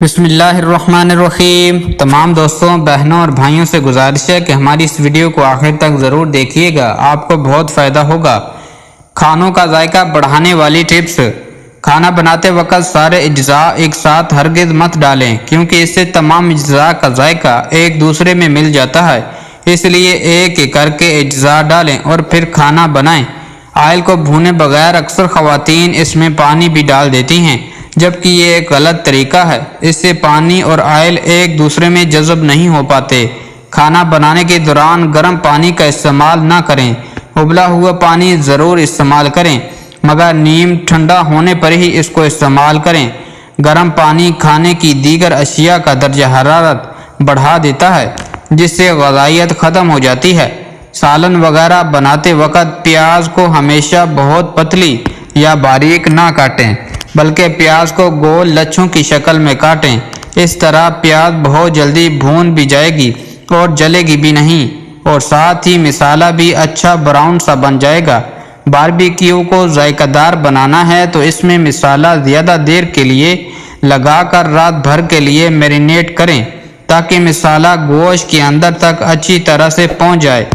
बिस्मिल्लाहिर्रहमानिर्रहीम। तमाम दोस्तों, बहनों और भाइयों से गुजारिश है कि हमारी इस वीडियो को आखिर तक ज़रूर देखिएगा, आपको बहुत फ़ायदा होगा। खानों का जायका बढ़ाने वाली टिप्स। खाना बनाते वक्त सारे अज्जा एक साथ हरगिज़ मत डालें, क्योंकि इससे तमाम अज्जा का जायका एक दूसरे में मिल जाता है। इसलिए एक एक करके अज्जा डालें और फिर खाना बनाएं। आयल को भूने बगैर अक्सर ख़वातीन इसमें पानी भी डाल देती हैं, जबकि ये एक गलत तरीका है। इससे पानी और आयल एक दूसरे में जज़ब नहीं हो पाते। खाना बनाने के दौरान गर्म पानी का इस्तेमाल ना करें। उबला हुआ पानी ज़रूर इस्तेमाल करें, मगर नीम ठंडा होने पर ही इसको इस्तेमाल करें। गर्म पानी खाने की दीगर अशिया का दर्जा हरारत बढ़ा देता है, जिससे ग़िज़ाइयत ख़त्म हो जाती है। सालन वगैरह बनाते वक्त प्याज को हमेशा बहुत पतली या बारीक ना काटें, बल्कि प्याज को गोल लच्छों की शक्ल में काटें। इस तरह प्याज बहुत जल्दी भून भी जाएगी और जलेगी भी नहीं, और साथ ही मसाला भी अच्छा ब्राउन सा बन जाएगा। बारबेक्यू को जायकादार बनाना है तो इसमें मसाला ज़्यादा देर के लिए लगाकर रात भर के लिए मैरिनेट करें, ताकि मसाला गोश्त के अंदर तक अच्छी तरह से पहुंच जाए।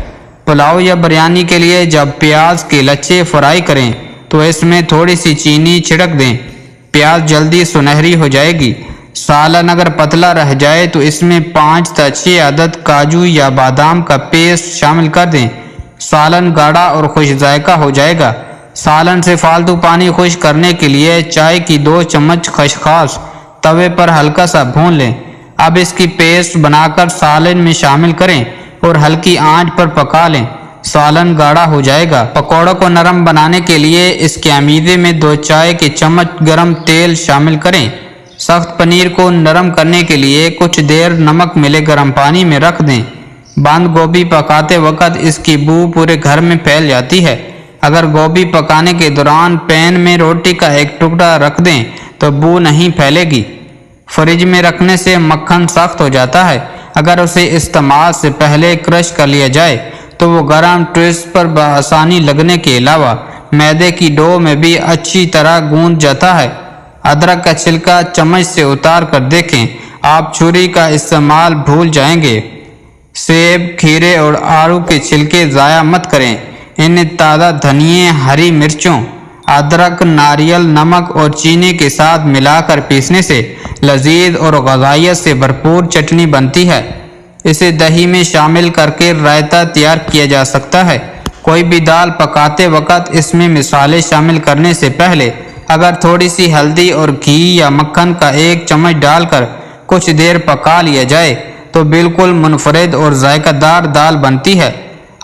पुलाव या बिरयानी के लिए जब प्याज के लच्छे फ्राई करें तो इसमें थोड़ी सी चीनी छिड़क दें, प्याज जल्दी सुनहरी हो जाएगी। सालन अगर पतला रह जाए तो इसमें 5 से 6 अदद काजू या बादाम का पेस्ट शामिल कर दें। सालन गाढ़ा और खुश जायका हो जाएगा। सालन से फालतू पानी खुश करने के लिए चाय की 2 चम्मच खसखस तवे पर हल्का सा भून लें। अब इसकी पेस्ट बनाकर सालन में शामिल करें और हल्की आंच पर पका लें। सालन गाढ़ा हो जाएगा। पकौड़ों को नरम बनाने के लिए इसके अमीदे में 2 चाय के चम्मच गरम तेल शामिल करें। सख्त पनीर को नरम करने के लिए कुछ देर नमक मिले गर्म पानी में रख दें। बंद गोभी पकाते वक्त इसकी बू पूरे घर में फैल जाती है। अगर गोभी पकाने के दौरान पैन में रोटी का एक टुकड़ा रख दें तो बू नहीं फैलेगी। फ्रिज में रखने से मक्खन सख्त हो जाता है। अगर उसे इस्तेमाल से पहले क्रश कर लिया जाए तो वो गर्म टोस्ट पर आसानी लगने के अलावा मैदे की डो में भी अच्छी तरह गूंद जाता है। अदरक का छिलका चम्मच से उतार कर देखें, आप छुरी का इस्तेमाल भूल जाएंगे। सेब, खीरे और आड़ू के छिलके ज़ाया मत करें। इन्हें ताज़ा धनिए, हरी मिर्चों, अदरक, नारियल, नमक और चीनी के साथ मिलाकर पीसने से लजीज और ग़िज़ाइयत से भरपूर चटनी बनती है। इसे दही में शामिल करके रायता तैयार किया जा सकता है। कोई भी दाल पकाते वक्त इसमें मसाले शामिल करने से पहले अगर थोड़ी सी हल्दी और घी या मक्खन का 1 चम्मच डालकर कुछ देर पका लिया जाए तो बिल्कुल मुनफरिद और जायकादार दाल बनती है।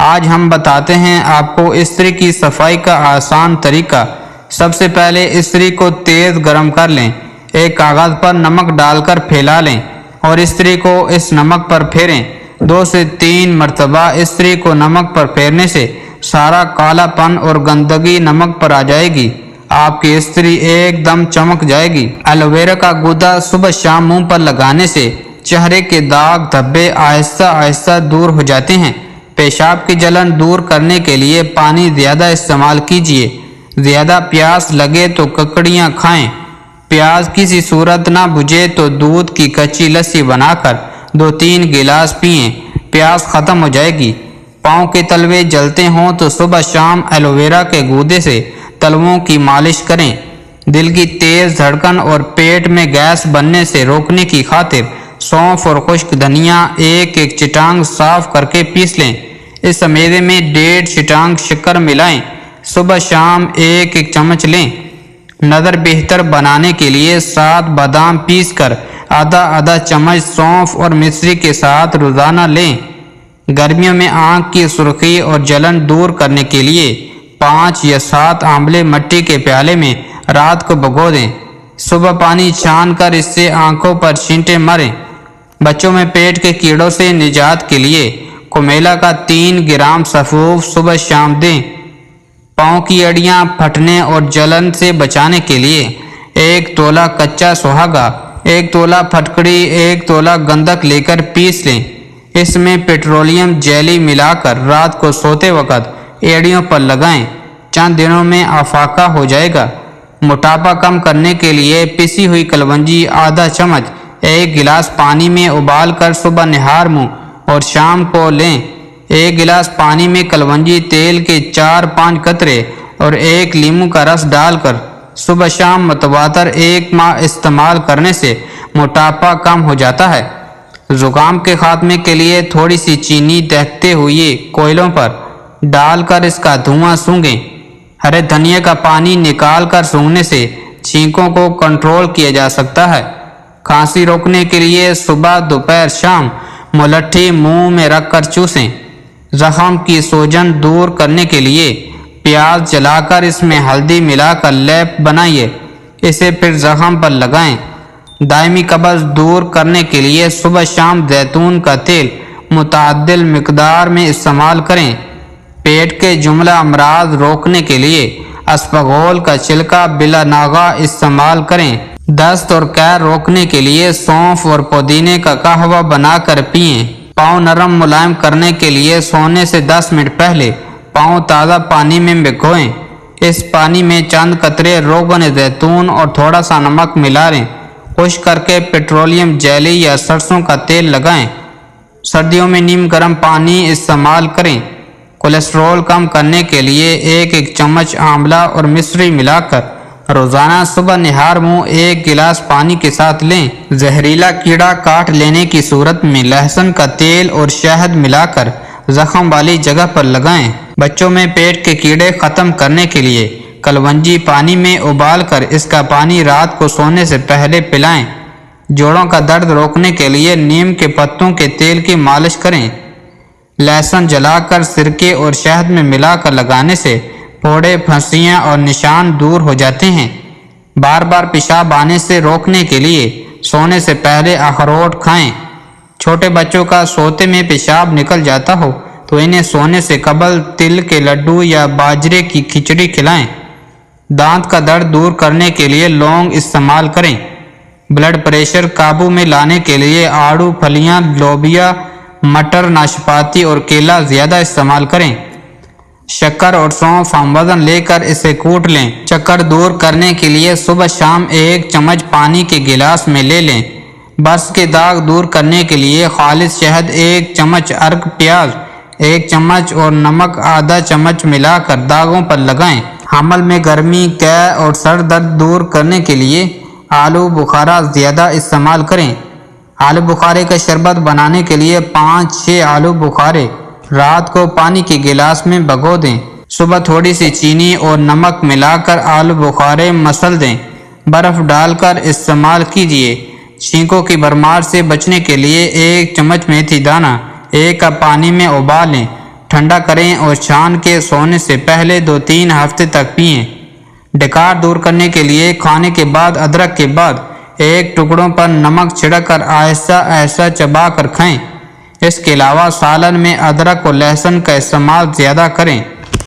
आज हम बताते हैं आपको इस्त्री की सफाई का आसान तरीका। सबसे इस्त्री इस्त्री को तेज़ गर्म कर लें। एक कागज़ पर नमक डालकर फैला लें और इस्त्री को इस नमक पर फेरें। 2 से 3 मरतबा इस्त्री को नमक पर फेरने से सारा कालापन और गंदगी नमक पर आ जाएगी। आपकी इस्त्री एकदम चमक जाएगी। एलोवेरा का गूदा सुबह शाम मुंह पर लगाने से चेहरे के दाग धब्बे आहिस्ता आहिस्ता दूर हो जाते हैं। पेशाब की जलन दूर करने के लिए पानी ज़्यादा इस्तेमाल कीजिए। ज़्यादा प्यास लगे तो ककड़ियाँ खाएं। प्याज किसी सूरत ना बुझे तो दूध की कच्ची लस्सी बनाकर 2-3 गिलास पिएं, प्यास ख़त्म हो जाएगी। पाँव के तलवे जलते हों तो सुबह शाम एलोवेरा के गूदे से तलवों की मालिश करें। दिल की तेज़ धड़कन और पेट में गैस बनने से रोकने की खातिर सौंफ और खुश्क धनिया एक एक चिटांग साफ करके पीस लें। इस मेवे में 1.5 चिटांग शक्कर मिलाएं। सुबह शाम एक एक चम्मच लें। नज़र बेहतर बनाने के लिए 7 बादाम पीसकर आधा चम्मच सौंफ और मिश्री के साथ रोज़ाना लें। गर्मियों में आँख की सुर्खी और जलन दूर करने के लिए 5 या 7 आंवले मिट्टी के प्याले में रात को भिगो दें। सुबह पानी छान कर इससे आँखों पर छींटे मारें। बच्चों में पेट के कीड़ों से निजात के लिए कुमेला का 3 ग्राम सफूफ सुबह शाम दें। पाँव की अड़ियाँ फटने और जलन से बचाने के लिए 1 तोला कच्चा सुहागा, 1 तोला फटकड़ी, 1 तोला गंधक लेकर पीस लें। इसमें पेट्रोलियम जेली मिलाकर रात को सोते वक्त एड़ियों पर लगाएं। चंद दिनों में अफाका हो जाएगा। मोटापा कम करने के लिए पिसी हुई कलवंजी आधा चम्मच 1 गिलास पानी में उबाल कर सुबह निहार मुँह और शाम को लें। 1 गिलास पानी में कलवंजी तेल के 4-5 कतरे और 1 लीमू का रस डालकर सुबह शाम मुतवातर 1 माह इस्तेमाल करने से मोटापा कम हो जाता है। जुकाम के खात्मे के लिए थोड़ी सी चीनी दहकते हुए कोयलों पर डालकर इसका धुआं सूंघें। हरे धनिया का पानी निकाल कर सूंघने से छींकों को कंट्रोल किया जा सकता है। खांसी रोकने के लिए सुबह दोपहर शाम मुलट्ठी मुंह में रखकर चूसें। जख्म की सूजन दूर करने के लिए प्याज जलाकर इसमें हल्दी मिलाकर लेप बनाइए, इसे फिर जख्म पर लगाएं। दायमी कब्ज दूर करने के लिए सुबह शाम जैतून का तेल मुतअद्दिल मिकदार में इस्तेमाल करें। पेट के जुमला अमराज रोकने के लिए अस्पगोल का छिलका बिला नागा इस्तेमाल करें। दस्त और कैर रोकने के लिए सौंफ और पुदीने का कहवा बनाकर पिएं। पाँव नरम मुलायम करने के लिए सोने से 10 मिनट पहले पाँव ताज़ा पानी में भिगोएं। इस पानी में चंद कतरे रोगन जैतून और थोड़ा सा नमक मिला लें। खुश्क करके पेट्रोलियम जेली या सरसों का तेल लगाएं। सर्दियों में नीम गर्म पानी इस्तेमाल करें। कोलेस्ट्रॉल कम करने के लिए 1-1 चम्मच आंवला और मिश्री मिलाकर रोजाना सुबह निहार मुंह 1 गिलास पानी के साथ लें। जहरीला कीड़ा काट लेने की सूरत में लहसुन का तेल और शहद मिलाकर जख्म वाली जगह पर लगाएं। बच्चों में पेट के कीड़े खत्म करने के लिए कलवंजी पानी में उबालकर इसका पानी रात को सोने से पहले पिलाएं। जोड़ों का दर्द रोकने के लिए नीम के पत्तों के तेल की मालिश करें। लहसुन जलाकर सिरके और शहद में मिलाकर लगाने से फोड़े, फंसियां और निशान दूर हो जाते हैं। बार बार पेशाब आने से रोकने के लिए सोने से पहले अखरोट खाएं। छोटे बच्चों का सोते में पेशाब निकल जाता हो तो इन्हें सोने से कबल तिल के लड्डू या बाजरे की खिचड़ी खिलाएं। दांत का दर्द दूर करने के लिए लौंग इस्तेमाल करें। ब्लड प्रेशर काबू में लाने के लिए आड़ू, फलियां, लोबिया, मटर, नाशपाती और केला ज़्यादा इस्तेमाल करें। शक्कर और सौंफ हम वजन लेकर इसे कूट लें। चक्कर दूर करने के लिए सुबह शाम 1 चम्मच पानी के गिलास में ले लें। बर्स के दाग दूर करने के लिए खालिस शहद 1 चम्मच, अर्क प्याज 1 चम्मच और नमक आधा चम्मच मिलाकर दागों पर लगाएं। हमल में गर्मी, कै और सर दर्द दूर करने के लिए आलू बुखारा ज़्यादा इस्तेमाल करें। आलू बुखारे का शरबत बनाने के लिए 5-6 आलू बुखारे रात को पानी के गिलास में भिगो दें। सुबह थोड़ी सी चीनी और नमक मिलाकर आलू बुखारे मसल दें। बर्फ डालकर इस्तेमाल कीजिए। छींकों की भरमार से बचने के लिए 1 चम्मच मेथी दाना 1 कप पानी में उबालें, ठंडा करें और छान के सोने से पहले 2-3 हफ्ते तक पिएं। डकार दूर करने के लिए खाने के बाद अदरक के बाद 1 टुकड़ों पर नमक छिड़ककर आहिस्ता आहिस्ता चबा कर खाएं। इसके अलावा सालन में अदरक और लहसुन का इस्तेमाल ज़्यादा करें।